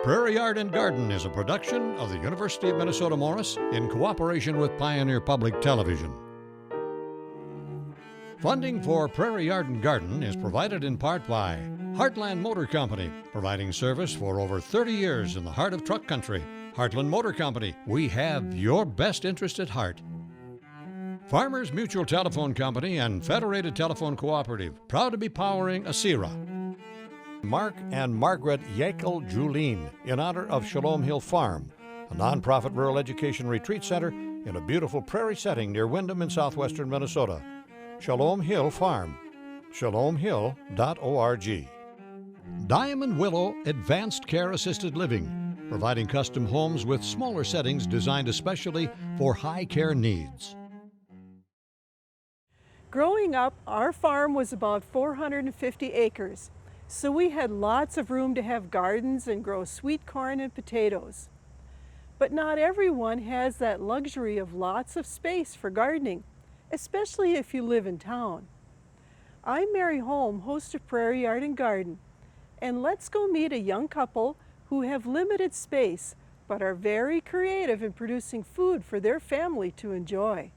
Prairie Yard and Garden is a production of the University of Minnesota Morris in cooperation with Pioneer Public Television. Funding for Prairie Yard and Garden is provided in part by Heartland Motor Company, providing service for over 30 years in the heart of truck country. Heartland Motor Company, we have your best interest at heart. Farmers Mutual Telephone Company and Federated Telephone Cooperative, proud to be powering ASERA. Mark and Margaret Yakel Julien, in honor of Shalom Hill Farm, a nonprofit rural education retreat center in a beautiful prairie setting near Windham in southwestern Minnesota. Shalom Hill Farm, shalomhill.org. Diamond Willow Advanced Care Assisted Living, providing custom homes with smaller settings designed especially for high care needs. Growing up, our farm was about 450 acres, so we had lots of room to have gardens and grow sweet corn and potatoes. But not everyone has that luxury of lots of space for gardening, especially if you live in town. I'm Mary Holm, host of Prairie Yard and Garden, and let's go meet a young couple who have limited space but are very creative in producing food for their family to enjoy.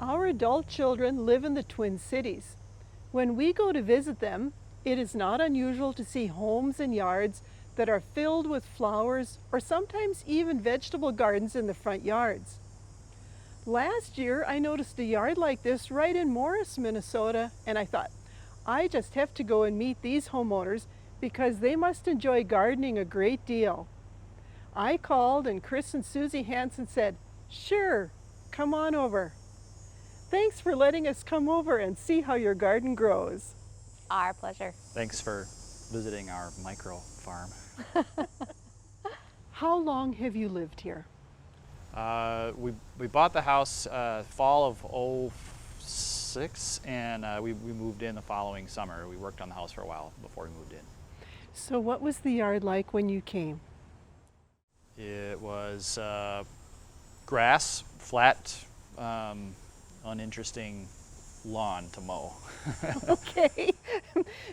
Our adult children live in the Twin Cities. When we go to visit them, it is not unusual to see homes and yards that are filled with flowers or sometimes even vegetable gardens in the front yards. Last year, I noticed a yard like this right in Morris, Minnesota, and I thought, I just have to go and meet these homeowners because they must enjoy gardening a great deal. I called and Chris and Susie Hansen said, "Sure, come on over." Thanks for letting us come over and see how your garden grows. Our pleasure. Thanks for visiting our micro farm. How long have you lived here? We bought the house fall of '06, and we moved in the following summer. We worked on the house for a while before we moved in. So what was the yard like when you came? It was grass, flat, uninteresting lawn to mow. Okay.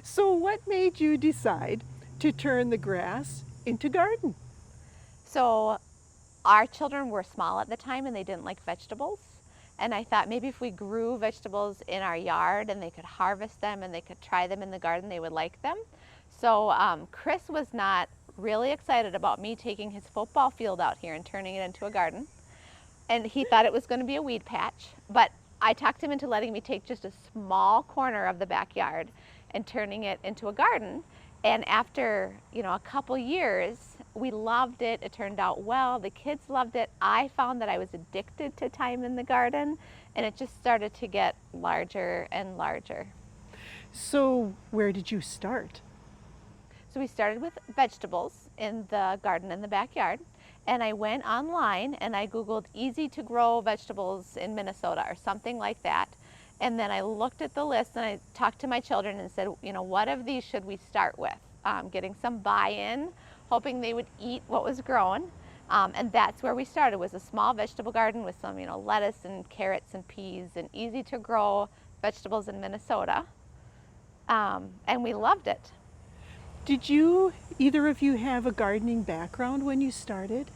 So what made you decide to turn the grass into garden? So our children were small at the time and they didn't like vegetables. And I thought maybe if we grew vegetables in our yard and they could harvest them and they could try them in the garden, they would like them. So Chris was not really excited about me taking his football field out here and turning it into a garden. And he thought it was going to be a weed patch. But I talked him into letting me take just a small corner of the backyard and turning it into a garden. And after, a couple years, we loved it. It turned out well. The kids loved it. I found that I was addicted to time in the garden, and it just started to get larger and larger. So where did you start? So we started with vegetables in the garden in the backyard. And I went online and I Googled easy to grow vegetables in Minnesota or something like that. And then I looked at the list and I talked to my children and said, what of these should we start with? Getting some buy-in, hoping they would eat what was grown. And that's where we started, was a small vegetable garden with some, lettuce and carrots and peas and easy to grow vegetables in Minnesota. And we loved it. Did either of you have a gardening background when you started?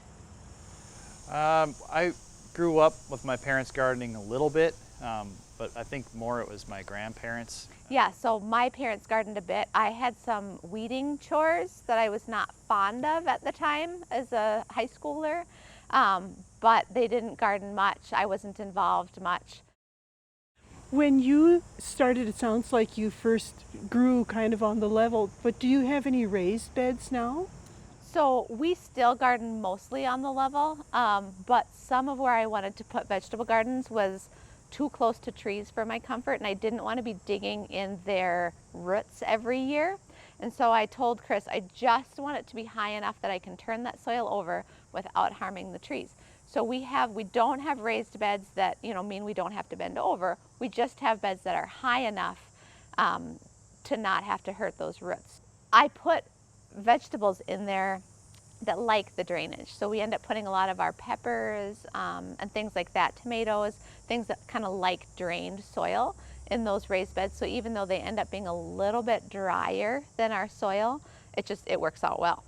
I grew up with my parents gardening a little bit, but I think more it was my grandparents. Yeah, so my parents gardened a bit. I had some weeding chores that I was not fond of at the time as a high schooler, but they didn't garden much. I wasn't involved much. When you started, it sounds like you first grew kind of on the level, but do you have any raised beds now? So we still garden mostly on the level, but some of where I wanted to put vegetable gardens was too close to trees for my comfort, and I didn't want to be digging in their roots every year. And so I told Chris, I just want it to be high enough that I can turn that soil over without harming the trees. So we don't have raised beds that, mean we don't have to bend over. We just have beds that are high enough to not have to hurt those roots. I put vegetables in there that like the drainage. So we end up putting a lot of our peppers and things like that, tomatoes, things that kind of like drained soil in those raised beds. So even though they end up being a little bit drier than our soil, it works out well.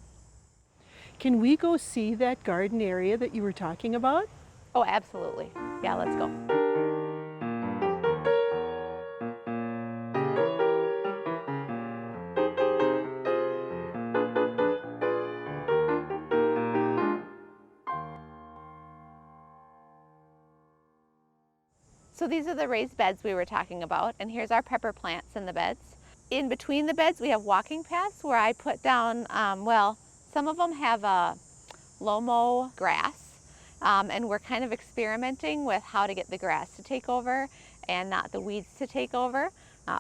Can we go see that garden area that you were talking about? Oh, absolutely. Yeah, let's go. So these are the raised beds we were talking about, and here's our pepper plants in the beds. In between the beds, we have walking paths where I put down, some of them have a lomo grass, and we're kind of experimenting with how to get the grass to take over and not the weeds to take over.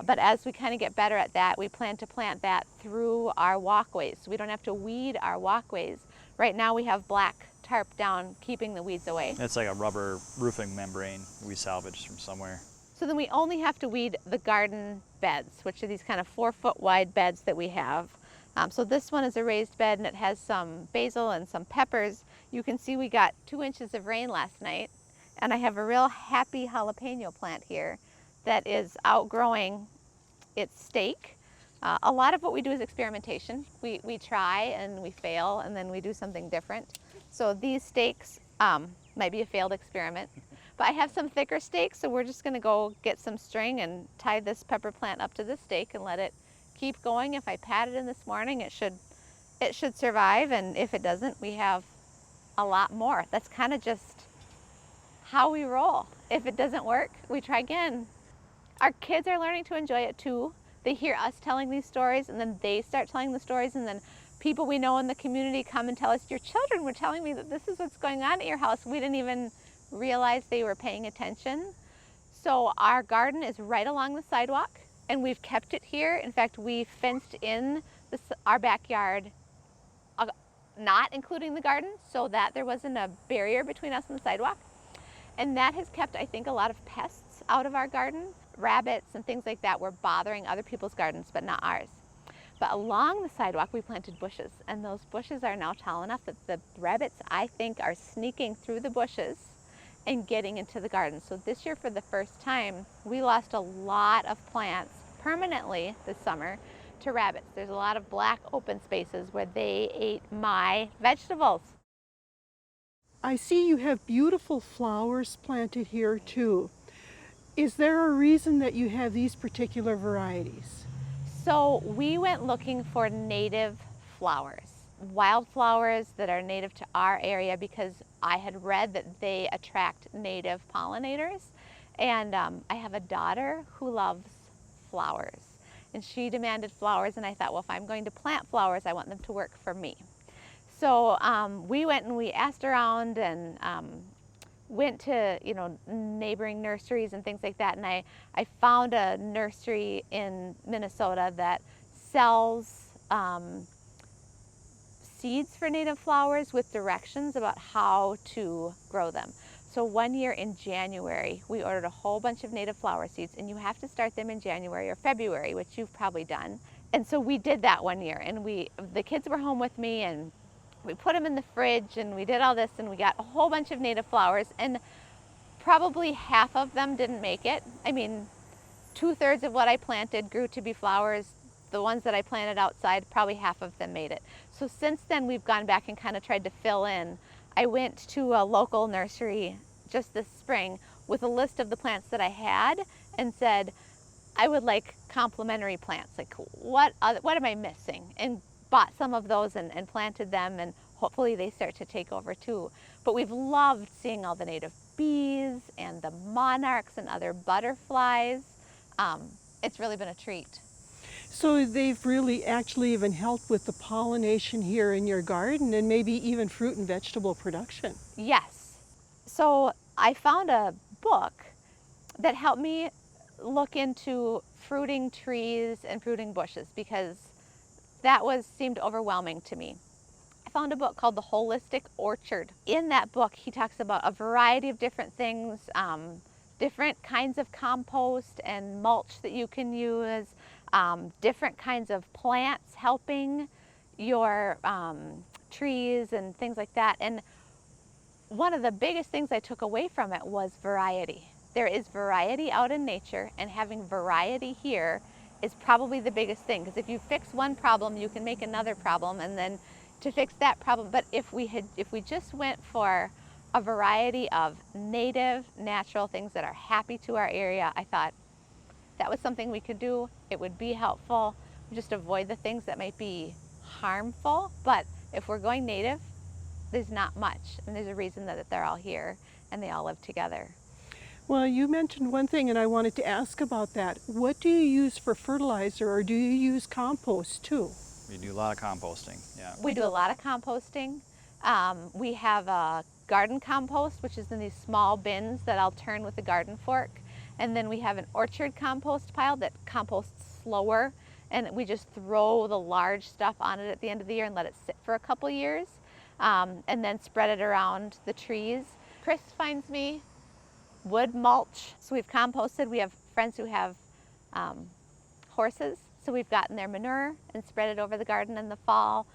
But as we kind of get better at that, we plan to plant that through our walkways. So we don't have to weed our walkways. Right now we have black tarp down, keeping the weeds away. It's like a rubber roofing membrane we salvaged from somewhere. So then we only have to weed the garden beds, which are these kind of 4-foot wide beds that we have. So this one is a raised bed, and it has some basil and some peppers. You can see we got 2 inches of rain last night, and I have a real happy jalapeno plant here that is outgrowing its stake. A lot of what we do is experimentation. We try and we fail, and then we do something different. So these stakes might be a failed experiment. But I have some thicker stakes, so we're just gonna go get some string and tie this pepper plant up to this stake and let it keep going. If I pat it in this morning, it should survive, and if it doesn't, we have a lot more. That's kind of just how we roll. If it doesn't work, we try again. Our kids are learning to enjoy it too. They hear us telling these stories, and then they start telling the stories, and then people we know in the community come and tell us, your children were telling me that this is what's going on at your house. We didn't even realize they were paying attention. So our garden is right along the sidewalk, and we've kept it here. In fact, we fenced in our backyard, not including the garden, so that there wasn't a barrier between us and the sidewalk. And that has kept, I think, a lot of pests out of our garden. Rabbits and things like that were bothering other people's gardens, but not ours. But along the sidewalk, we planted bushes, and those bushes are now tall enough that the rabbits, I think, are sneaking through the bushes and getting into the garden. So this year, for the first time, we lost a lot of plants permanently this summer to rabbits. There's a lot of black open spaces where they ate my vegetables. I see you have beautiful flowers planted here too. Is there a reason that you have these particular varieties? So we went looking for native flowers, wildflowers that are native to our area, because I had read that they attract native pollinators. And I have a daughter who loves flowers, and she demanded flowers, and I thought, well, if I'm going to plant flowers, I want them to work for me. So we went and we asked around and went to neighboring nurseries and things like that, and I found a nursery in Minnesota that sells seeds for native flowers with directions about how to grow them. So one year in January, we ordered a whole bunch of native flower seeds, and you have to start them in January or February, which you've probably done. And so we did that one year, and the kids were home with me, and we put them in the fridge, and we did all this, and we got a whole bunch of native flowers, and probably half of them didn't make it. I mean, 2/3 of what I planted grew to be flowers. The ones that I planted outside, probably half of them made it. So since then, we've gone back and kind of tried to fill in. I went to a local nursery just this spring with a list of the plants that I had and said, I would like complementary plants. Like, what am I missing? And bought some of those and planted them, and hopefully they start to take over too. But we've loved seeing all the native bees and the monarchs and other butterflies. It's really been a treat. So they've really actually even helped with the pollination here in your garden and maybe even fruit and vegetable production. Yes. So I found a book that helped me look into fruiting trees and fruiting bushes because that seemed overwhelming to me. I found a book called The Holistic Orchard. In that book, he talks about a variety of different things, different kinds of compost and mulch that you can use, different kinds of plants helping your trees and things like that. And one of the biggest things I took away from it was variety. There is variety out in nature, and having variety here is probably the biggest thing, because if you fix one problem, you can make another problem, and then to fix that problem. But if we just went for a variety of native, natural things that are happy to our area, I thought that was something we could do. It would be helpful. Just avoid the things that might be harmful. But if we're going native, there's not much, and there's a reason that they're all here and they all live together. Well, you mentioned one thing and I wanted to ask about that. What do you use for fertilizer, or do you use compost too? We do a lot of composting, yeah. We do a lot of composting. We have a garden compost, which is in these small bins that I'll turn with a garden fork. And then we have an orchard compost pile that composts slower, and we just throw the large stuff on it at the end of the year and let it sit for a couple years, and then spread it around the trees. Chris finds me wood mulch. So we've composted. We have friends who have horses, so we've gotten their manure and spread it over the garden in the fall.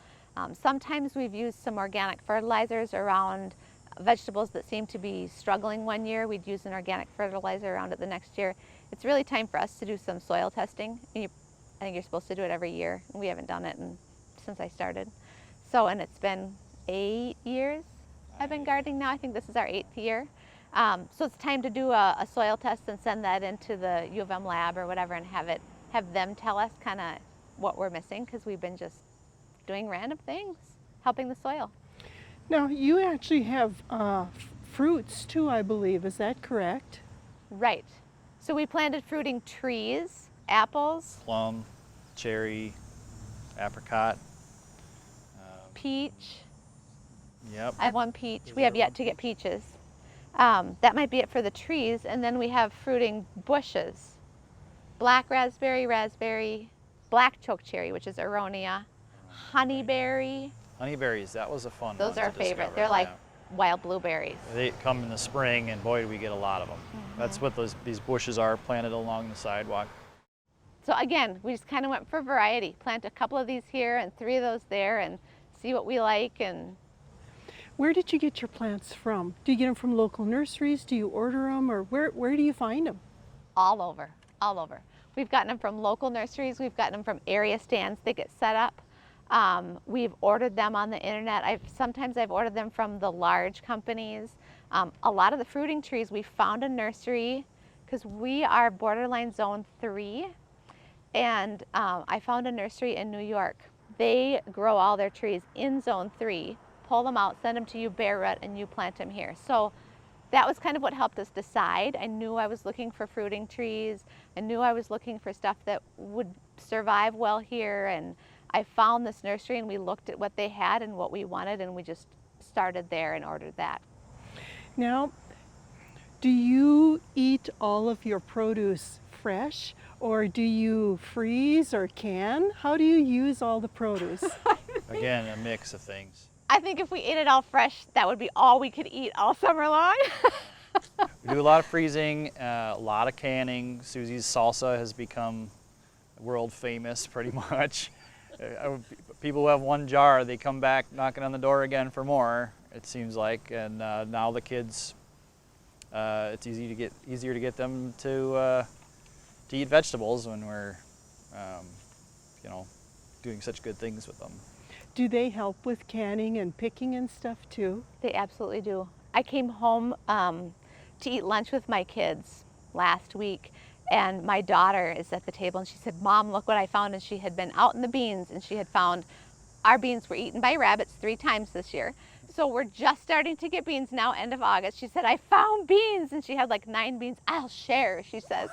Sometimes we've used some organic fertilizers around vegetables that seem to be struggling one year. We'd use an organic fertilizer around it the next year. It's really time for us to do some soil testing. I think you're supposed to do it every year, and we haven't done it since I started. So, and it's been 8 years I've been gardening now. I think this is our 8th year. So it's time to do a soil test and send that into the U of M lab or whatever, and have them tell us kind of what we're missing, because we've been just doing random things, helping the soil. Now, you actually have fruits too, I believe. Is that correct? Right. So we planted fruiting trees, apples, Plum, cherry, apricot. peach. Yep. I have one peach. We have yet to get peaches. That might be it for the trees. And then we have fruiting bushes. Black raspberry, black chokecherry, which is aronia, honeyberry. Honeyberries, that was a fun one. Those are our to favorite. discover, They're like yeah. wild blueberries. They come in the spring, and boy, do we get a lot of them. That's what these bushes are, planted along the sidewalk. So again, we just kind of went for variety. Plant a couple of these here and 3 of those there, and see what we like. And Where did you get your plants from? Do you get them from local nurseries? Do you order them, or where do you find them? all over. We've gotten them from local nurseries. We've gotten them from area stands that get set up. We've ordered them on the internet. Sometimes I've ordered them from the large companies. A lot of the fruiting trees, we found a nursery, because we are borderline zone 3. And I found a nursery in New York. They grow all their trees in zone 3, pull them out, send them to you bare root, and you plant them here. So that was kind of what helped us decide. I knew I was looking for fruiting trees. I knew I was looking for stuff that would survive well here. And I found this nursery, and we looked at what they had and what we wanted, and we just started there and ordered that. Now, do you eat all of your produce fresh, or do you freeze or can? How do you use all the produce? Again, a mix of things. I think if we ate it all fresh, that would be all we could eat all summer long. We do a lot of freezing, a lot of canning. Susie's salsa has become world famous pretty much. People who have one jar, they come back knocking on the door again for more, it seems like. And now the kids, it's easier to get them to eat vegetables when we're, doing such good things with them. Do they help with canning and picking and stuff too? They absolutely do. I came home to eat lunch with my kids last week, and my daughter is at the table, and she said, "Mom, look what I found." And she had been out in the beans, and she had found our beans were eaten by rabbits 3 times this year. So we're just starting to get beans now, end of August. She said, "I found beans," and she had like 9 beans. "I'll share," she says.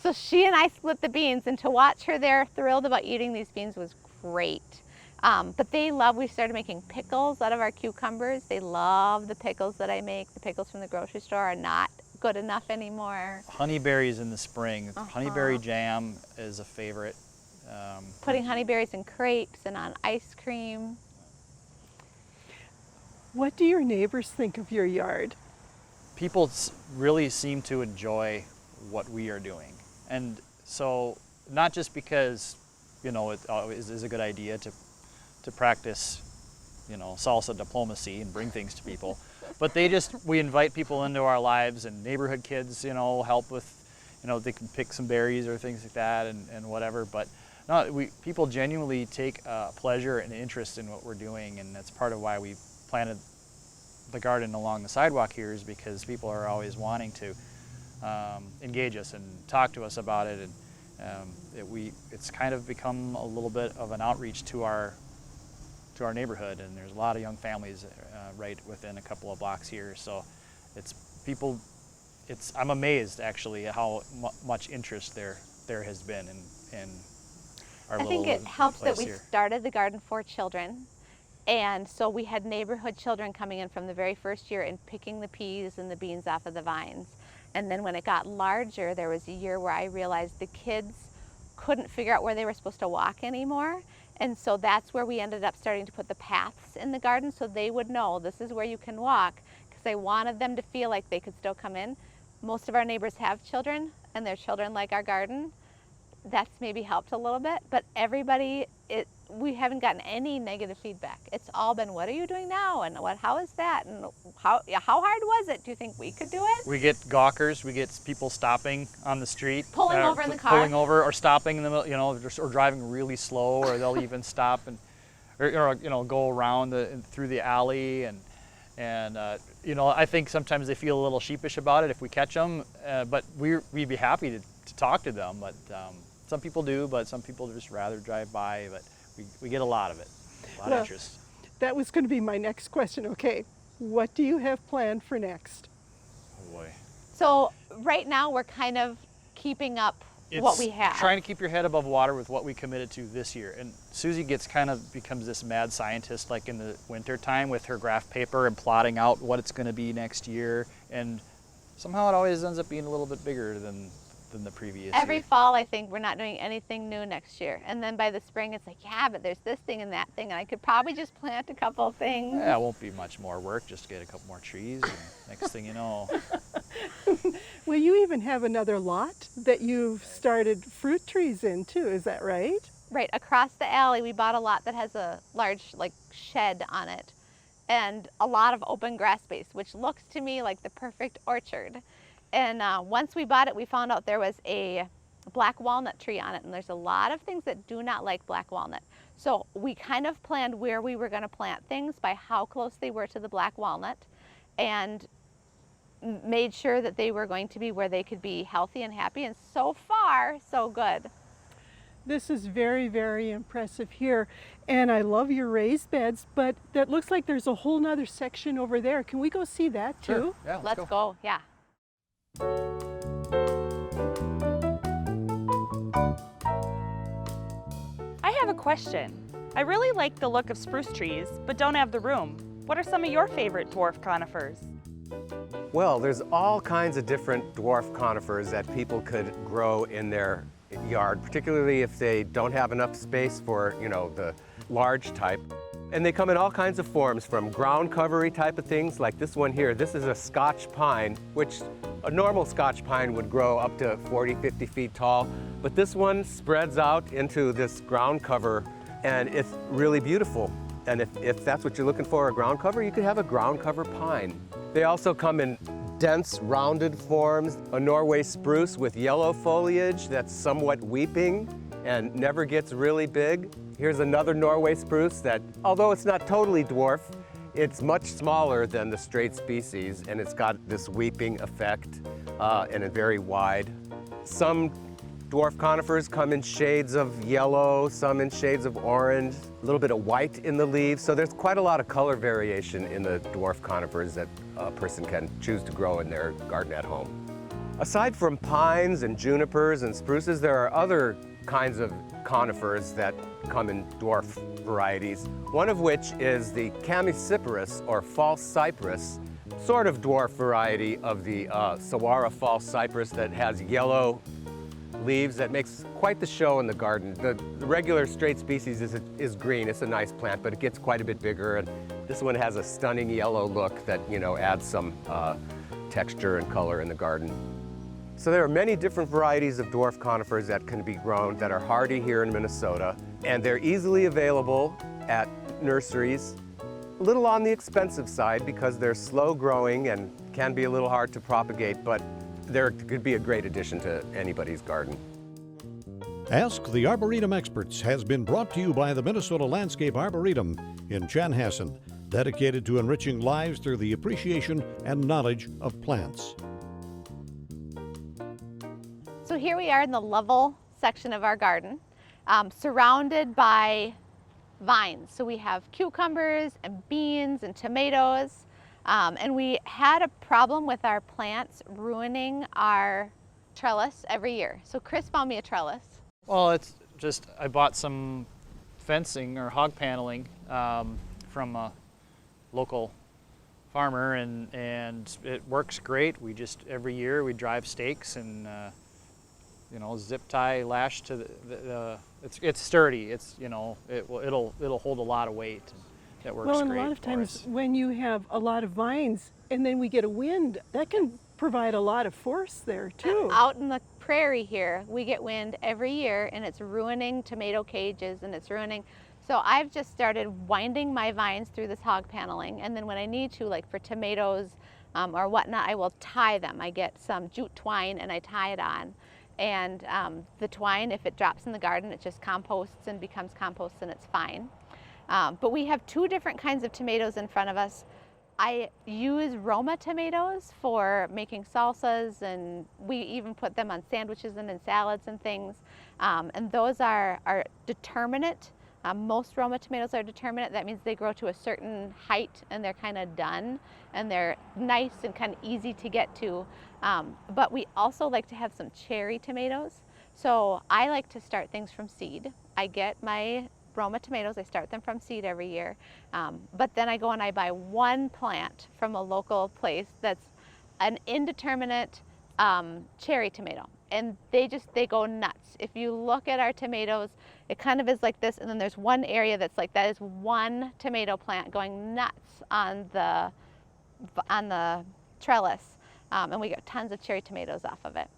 So she and I split the beans, and to watch her there thrilled about eating these beans was great. But we started making pickles out of our cucumbers. They love the pickles that I make. The pickles from the grocery store are not good enough anymore. Honeyberries in the spring. Honeyberry jam is a favorite. Putting honeyberries in crepes and on ice cream. What do your neighbors think of your yard? People really seem to enjoy what we are doing. And so, not just because, you know, it is a good idea to practice, you know, salsa diplomacy and bring things to people, but we invite people into our lives, and neighborhood kids, you know, help with, you know, they can pick some berries or things like that and whatever, but no, people genuinely take pleasure and interest in what we're doing, and that's part of why we planted the garden along the sidewalk here, is because people are always wanting to engage us and talk to us about it, and it's kind of become a little bit of an outreach to our neighborhood, and there's a lot of young families right within a couple of blocks here. So I'm amazed actually at how much interest there has been in our little place here. I think it helps that we started the garden for children, and so we had neighborhood children coming in from the very first year and picking the peas and the beans off of the vines. And then when it got larger, there was a year where I realized the kids couldn't figure out where they were supposed to walk anymore. And so that's where we ended up starting to put the paths in the garden, so they would know this is where you can walk, because I wanted them to feel like they could still come in. Most of our neighbors have children, and their children like our garden. That's maybe helped a little bit, but we haven't gotten any negative feedback. It's all been, what are you doing now? And how is that? And how hard was it? Do you think we could do it? We get gawkers, we get people stopping on the street. Pulling over in the car. Pulling over or stopping in the middle, you know, or driving really slow, or they'll even stop or you know, go around through the alley, and you know, I think sometimes they feel a little sheepish about it if we catch them, but we'd be happy to talk to them, but some people do, but some people just rather drive by, but we get a lot of it, a lot of interest. That was going to be my next question. Okay, what do you have planned for next? Oh boy. So right now we're kind of keeping up what we have. Trying to keep your head above water with what we committed to this year. And Susie becomes this mad scientist, like in the winter time, with her graph paper and plotting out what it's going to be next year. And somehow it always ends up being a little bit bigger than the previous Every year. fall, I think we're not doing anything new next year. And then by the spring, it's like, yeah, but there's this thing and that thing, and I could probably just plant a couple things. Yeah, it won't be much more work, just get a couple more trees, and next thing you know. Well, you even have another lot that you've started fruit trees in too, is that right? Right, across the alley, we bought a lot that has a large shed on it and a lot of open grass space, which looks to me like the perfect orchard. And once we bought it, we found out there was a black walnut tree on it, and there's a lot of things that do not like black walnut. So we kind of planned where we were going to plant things by how close they were to the black walnut, and made sure that they were going to be where they could be healthy and happy, and so far, so good. This is very, very impressive here, and I love your raised beds, but that looks like there's a whole nother section over there. Can we go see that too? Sure. Yeah, Let's go, yeah. I have a question. I really like the look of spruce trees, but don't have the room. What are some of your favorite dwarf conifers? Well, there's all kinds of different dwarf conifers that people could grow in their yard, particularly if they don't have enough space for, you know, the large type. And they come in all kinds of forms, from ground covery type of things, like this one here. This is a Scotch pine, which a normal Scotch pine would grow up to 40, 50 feet tall. But this one spreads out into this ground cover, and it's really beautiful. And if that's what you're looking for, a ground cover, you could have a ground cover pine. They also come in dense, rounded forms. A Norway spruce with yellow foliage that's somewhat weeping and never gets really big. Here's another Norway spruce that, although it's not totally dwarf, it's much smaller than the straight species, and it's got this weeping effect and it's very wide. Some dwarf conifers come in shades of yellow, some in shades of orange, a little bit of white in the leaves. So there's quite a lot of color variation in the dwarf conifers that a person can choose to grow in their garden at home. Aside from pines and junipers and spruces, there are other kinds of conifers that come in dwarf varieties, one of which is the Chamaecyparis, or false cypress, sort of dwarf variety of the Saguaro false cypress that has yellow leaves that makes quite the show in the garden. The regular straight species is green. It's a nice plant, but it gets quite a bit bigger, and this one has a stunning yellow look that, you know, adds some texture and color in the garden. So there are many different varieties of dwarf conifers that can be grown that are hardy here in Minnesota, and they're easily available at nurseries. A little on the expensive side because they're slow growing and can be a little hard to propagate, but they could be a great addition to anybody's garden. Ask the Arboretum Experts has been brought to you by the Minnesota Landscape Arboretum in Chanhassen, dedicated to enriching lives through the appreciation and knowledge of plants. So here we are in the level section of our garden, surrounded by vines. So we have cucumbers and beans and tomatoes, and we had a problem with our plants ruining our trellis every year. So Chris found me a trellis. Well, it's just, I bought some fencing or hog paneling from a local farmer, and it works great. We just, every year we drive stakes and you know, zip tie lash to the it's sturdy. It's, you know, it'll hold a lot of weight. And it works great. Well, and a lot of times when you have a lot of vines and then we get a wind, that can provide a lot of force there too. Out in the prairie here, we get wind every year, and it's ruining tomato cages, and it's ruining. So I've just started winding my vines through this hog paneling, and then when I need to, like for tomatoes or whatnot, I will tie them. I get some jute twine and I tie it on. And the twine, if it drops in the garden, it just composts and becomes compost, and it's fine. But we have two different kinds of tomatoes in front of us. I use Roma tomatoes for making salsas, and we even put them on sandwiches and in salads and things. And those are determinate. Most Roma tomatoes are determinate. That means they grow to a certain height and they're kind of done, and they're nice and kind of easy to get to. But we also like to have some cherry tomatoes. So I like to start things from seed. I get my Roma tomatoes, I start them from seed every year. But then I go and I buy one plant from a local place that's an indeterminate cherry tomato. And they go nuts. If you look at our tomatoes, it kind of is like this, and then there's one area that's like that is one tomato plant going nuts on the trellis, and we get tons of cherry tomatoes off of it.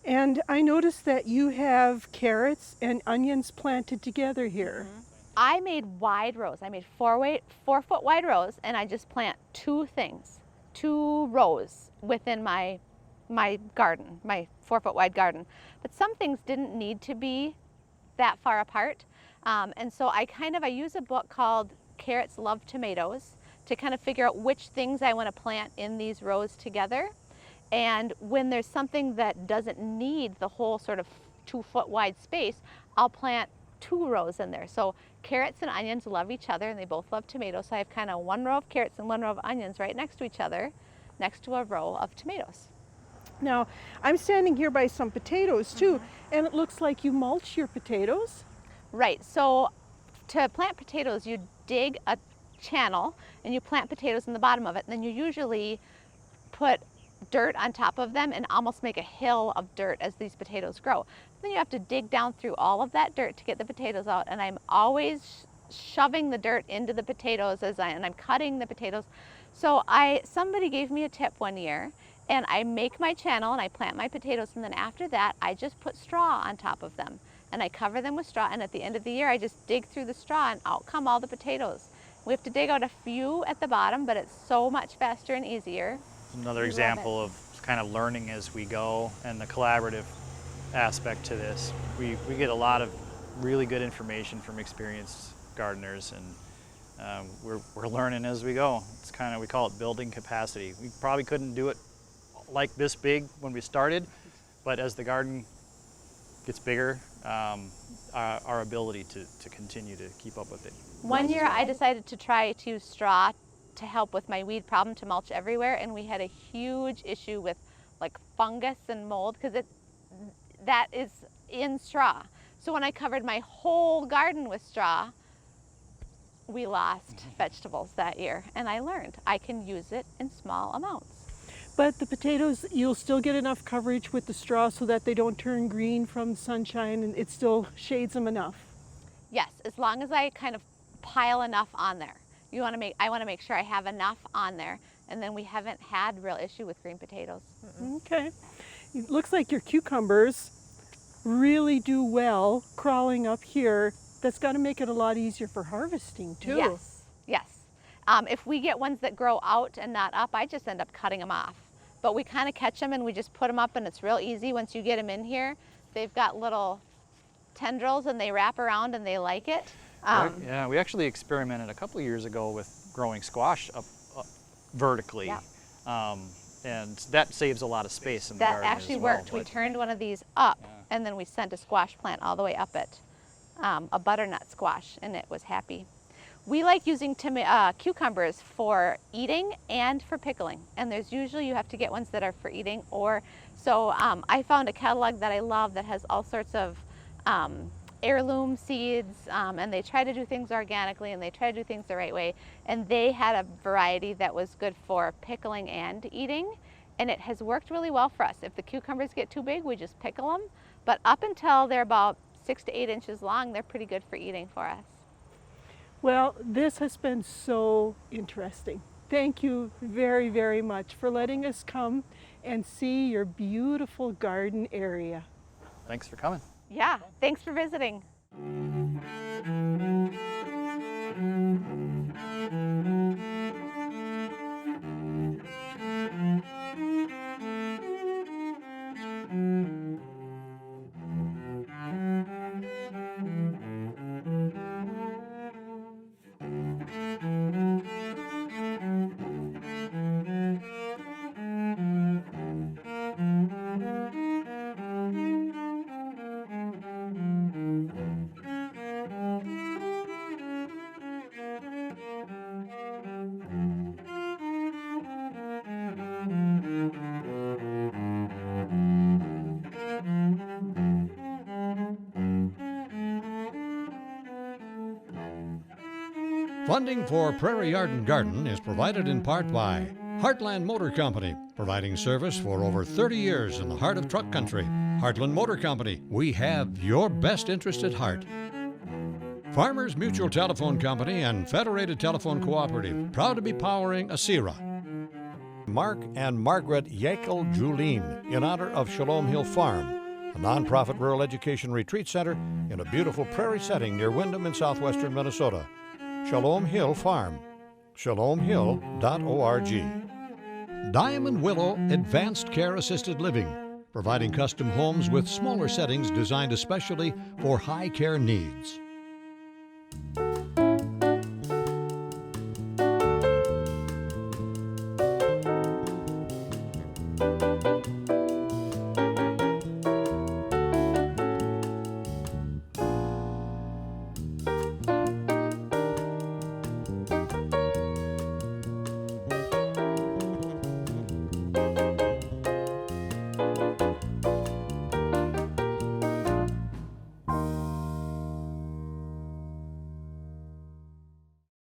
And I noticed that you have carrots and onions planted together here. Mm-hmm. I made wide rows. I made 4-foot wide rows, and I just plant two rows within my garden, my 4-foot wide garden. But some things didn't need to be that far apart. And so I use a book called Carrots Love Tomatoes to kind of figure out which things I want to plant in these rows together. And when there's something that doesn't need the whole sort of 2-foot wide space, I'll plant 2 rows in there. So carrots and onions love each other, and they both love tomatoes. So I have kind of 1 row of carrots and 1 row of onions right next to each other, next to a row of tomatoes. Now, I'm standing here by some potatoes too, and it looks like you mulch your potatoes. Right, so to plant potatoes, you dig a channel and you plant potatoes in the bottom of it, and then you usually put dirt on top of them and almost make a hill of dirt as these potatoes grow. Then you have to dig down through all of that dirt to get the potatoes out, and I'm always shoving the dirt into the potatoes and I'm cutting the potatoes. So somebody gave me a tip one year, and I make my channel and I plant my potatoes, and then after that I just put straw on top of them and I cover them with straw, and at the end of the year I just dig through the straw and out come all the potatoes. We have to dig out a few at the bottom, but it's so much faster and easier. Another example of kind of learning as we go and the collaborative aspect to this. We get a lot of really good information from experienced gardeners, and we're learning as we go. It's kind of, we call it building capacity. We probably couldn't do it like this big when we started, but as the garden gets bigger, our ability to continue to keep up with it. One year I decided to try to use straw to help with my weed problem, to mulch everywhere, and we had a huge issue with like fungus and mold because that is in straw. So when I covered my whole garden with straw, we lost vegetables that year, and I learned I can use it in small amounts. But the potatoes, you'll still get enough coverage with the straw so that they don't turn green from sunshine and it still shades them enough. Yes, as long as I kind of pile enough on there. I want to make sure I have enough on there, and then we haven't had real issue with green potatoes. Okay. It looks like your cucumbers really do well crawling up here. That's got to make it a lot easier for harvesting too. Yes, yes. If we get ones that grow out and not up, I just end up cutting them off. But we kind of catch them and we just put them up, and it's real easy once you get them in here. They've got little tendrils and they wrap around and they like it. Yeah, we actually experimented a couple of years ago with growing squash up vertically. Yeah. And that saves a lot of space in the That garden actually as well, worked. We but- turned one of these up and then we sent a squash plant all the way up it, a butternut squash, and it was happy. We like using cucumbers for eating and for pickling, and there's usually you have to get ones that are for eating so I found a catalog that I love that has all sorts of heirloom seeds, and they try to do things organically and they try to do things the right way, and they had a variety that was good for pickling and eating, and it has worked really well for us. If the cucumbers get too big, we just pickle them, but up until they're about 6 to 8 inches long, they're pretty good for eating for us. Well, this has been so interesting. Thank you very, very much for letting us come and see your beautiful garden area. Thanks for coming. Yeah, thanks for visiting. Funding for Prairie Yard and Garden is provided in part by Heartland Motor Company, providing service for over 30 years in the heart of truck country. Heartland Motor Company, we have your best interest at heart. Farmers Mutual Telephone Company and Federated Telephone Cooperative, proud to be powering ASERA. Mark and Margaret Yakel Julien, in honor of Shalom Hill Farm, a nonprofit rural education retreat center in a beautiful prairie setting near Windham in southwestern Minnesota. Shalom Hill Farm, shalomhill.org. Diamond Willow Advanced Care Assisted Living, providing custom homes with smaller settings designed especially for high care needs.